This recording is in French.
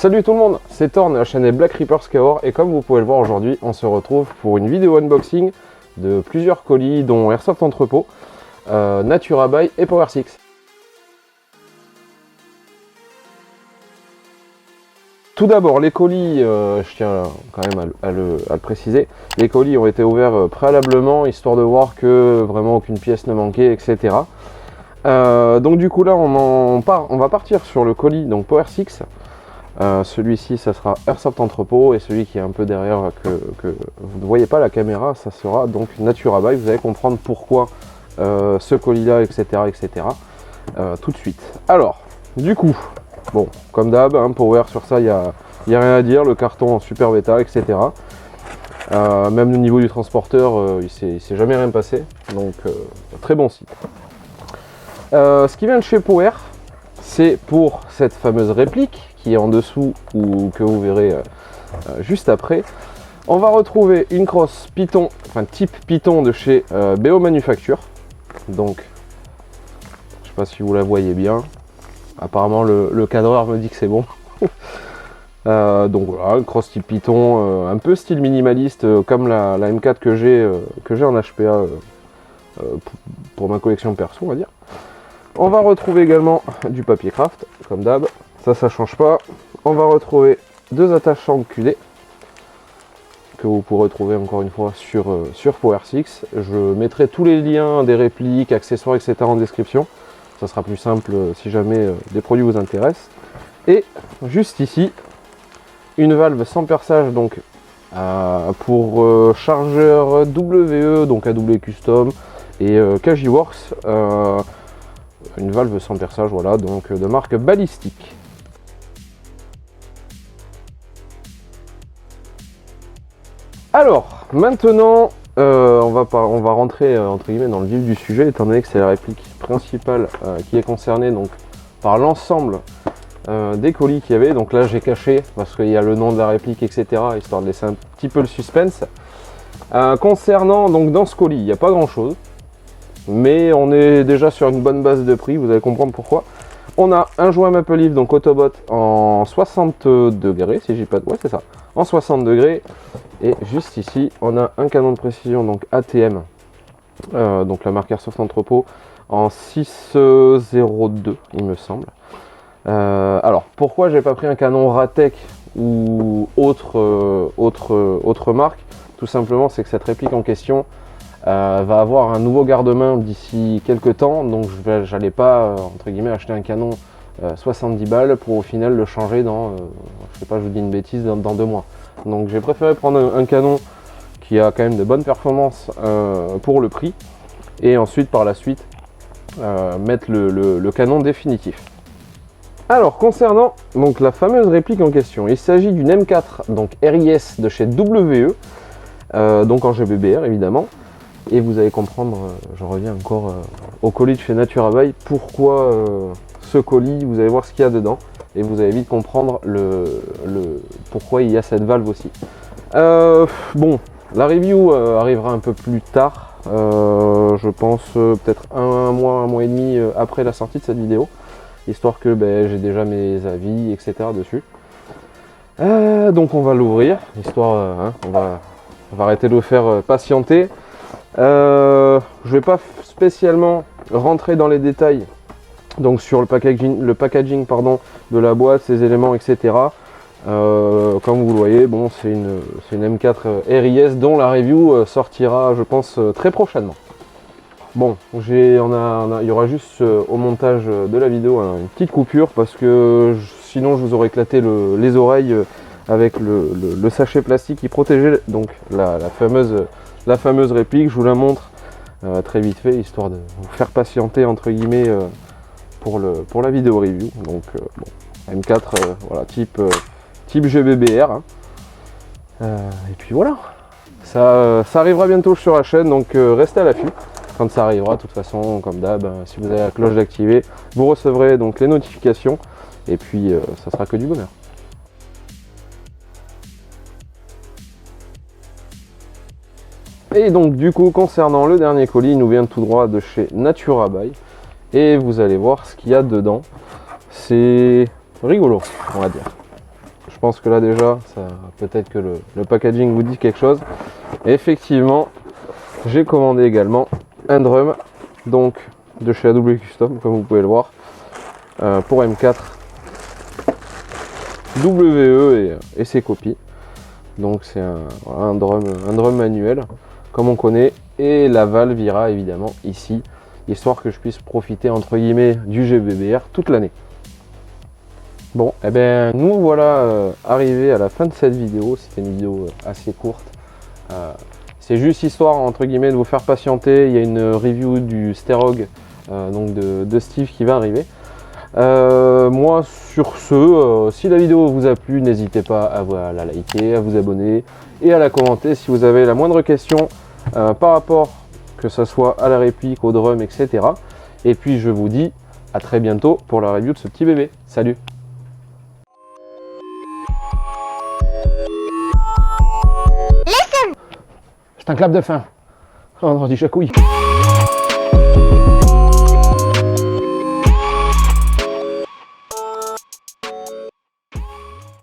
Salut tout le monde, c'est Thorn, la chaîne est Black Reaper Scour et comme vous pouvez le voir aujourd'hui, on se retrouve pour une vidéo unboxing de plusieurs colis dont Airsoft Entrepôt, Natura Buy et Power 6. Tout d'abord, les colis, je tiens quand même à le préciser, les colis ont été ouverts préalablement, histoire de voir que vraiment aucune pièce ne manquait, etc. Donc du coup là, on va partir sur le colis, donc Power 6. Celui-ci, ça sera Airsoft Entrepôt, et celui qui est un peu derrière, que vous ne voyez pas la caméra, ça sera donc Natura Buy. Vous allez comprendre pourquoi ce colis-là, etc., etc. Tout de suite. Alors, du coup, bon, comme d'hab, hein, Power, sur ça, il n'y a rien à dire. Le carton en super bêta, etc. Même au niveau du transporteur, il s'est jamais rien passé. Donc, très bon site. Ce qui vient de chez Power, c'est pour cette fameuse réplique qui est en dessous ou que vous verrez juste après. On va retrouver une crosse Python, enfin type Python de chez BO Manufacture. Donc, je sais pas si vous la voyez bien. Apparemment le cadreur me dit que c'est bon. Donc voilà, une crosse type Python, un peu style minimaliste, comme la M4 que j'ai en HPA pour ma collection perso, on va dire. On va retrouver également du papier craft, comme d'hab. Ça change pas. On va retrouver deux attaches enculées que vous pourrez trouver encore une fois sur Power 6. Je mettrai tous les liens des répliques, accessoires, etc. en description. Ça sera plus simple si jamais des produits vous intéressent. Et juste ici, une valve sans perçage donc pour chargeur WE, donc AW Custom et Kajiworks. Une valve sans perçage, voilà, donc de marque Ballistic. Alors, maintenant, on va rentrer entre guillemets dans le vif du sujet, étant donné que c'est la réplique principale qui est concernée donc par l'ensemble des colis qu'il y avait. Donc là, j'ai caché parce qu'il y a le nom de la réplique, etc., histoire de laisser un petit peu le suspense. Concernant donc dans ce colis, il n'y a pas grand-chose, mais on est déjà sur une bonne base de prix. Vous allez comprendre pourquoi. On a un joint Maple Leaf, donc Autobot en 60 degrés, si j'ai pas de... Ouais, c'est ça, en 60 degrés. Et juste ici, on a un canon de précision, donc ATM, donc la marque Airsoft Entrepôt, en 6,02, il me semble. Alors, pourquoi j'ai pas pris un canon Ratec ou autre marque? Tout simplement, c'est que cette réplique en question va avoir un nouveau garde-main d'ici quelques temps, donc j'allais pas entre guillemets acheter un canon 70 balles pour au final le changer dans, je sais pas, je vous dis une bêtise, dans 2 mois. Donc j'ai préféré prendre un canon qui a quand même de bonnes performances pour le prix, et ensuite par la suite mettre le canon définitif. Alors concernant donc la fameuse réplique en question, il s'agit d'une M4 donc RIS de chez WE, donc en GBBR évidemment. Et vous allez comprendre, je reviens encore au colis de chez Natura Buy, pourquoi ce colis, vous allez voir ce qu'il y a dedans, et vous allez vite comprendre pourquoi il y a cette valve aussi. Bon, la review arrivera un peu plus tard, je pense peut-être un mois et demi après la sortie de cette vidéo, histoire que j'ai déjà mes avis, etc. dessus. Donc on va l'ouvrir, histoire, hein, on va arrêter de le faire patienter. Je vais pas spécialement rentrer dans les détails donc sur le packaging pardon, de la boîte, ses éléments, etc. Comme vous le voyez, bon, c'est une M4 RIS dont la review sortira, je pense, très prochainement. Bon, il y aura juste au montage de la vidéo une petite coupure parce que sinon je vous aurais éclaté les oreilles avec le sachet plastique qui protégeait donc la fameuse réplique. Je vous la montre très vite fait, histoire de vous faire patienter entre guillemets pour la vidéo review. Donc bon, M4 voilà, type GBBR, hein. Et puis voilà, ça arrivera bientôt sur la chaîne, donc restez à l'affût quand ça arrivera. De toute façon, comme d'hab, si vous avez la cloche d'activer, vous recevrez donc les notifications, et puis ça sera que du bonheur. Et donc du coup, concernant le dernier colis, il nous vient tout droit de chez Natura Buy, et vous allez voir ce qu'il y a dedans. C'est rigolo, on va dire. pense que là déjà, peut-être que le packaging vous dit quelque chose. Et effectivement, j'ai commandé également un drum, donc de chez AW Custom, comme vous pouvez le voir, pour M4 WE et ses copies. Donc c'est un drum manuel, comme on connaît, et la valve ira évidemment ici, histoire que je puisse profiter entre guillemets du GBBR toute l'année. Bon, et bien nous voilà arrivés à la fin de cette vidéo. C'était une vidéo assez courte. C'est juste histoire entre guillemets de vous faire patienter. Il y a une review du Sterog donc de Steve qui va arriver. Moi sur ce, si la vidéo vous a plu, n'hésitez pas à la liker, à vous abonner et à la commenter si vous avez la moindre question par rapport que ce soit à la réplique, au drum, etc. Et puis je vous dis à très bientôt pour la review de ce petit bébé. Salut! C'est un clap de fin. Oh non, du jacouille.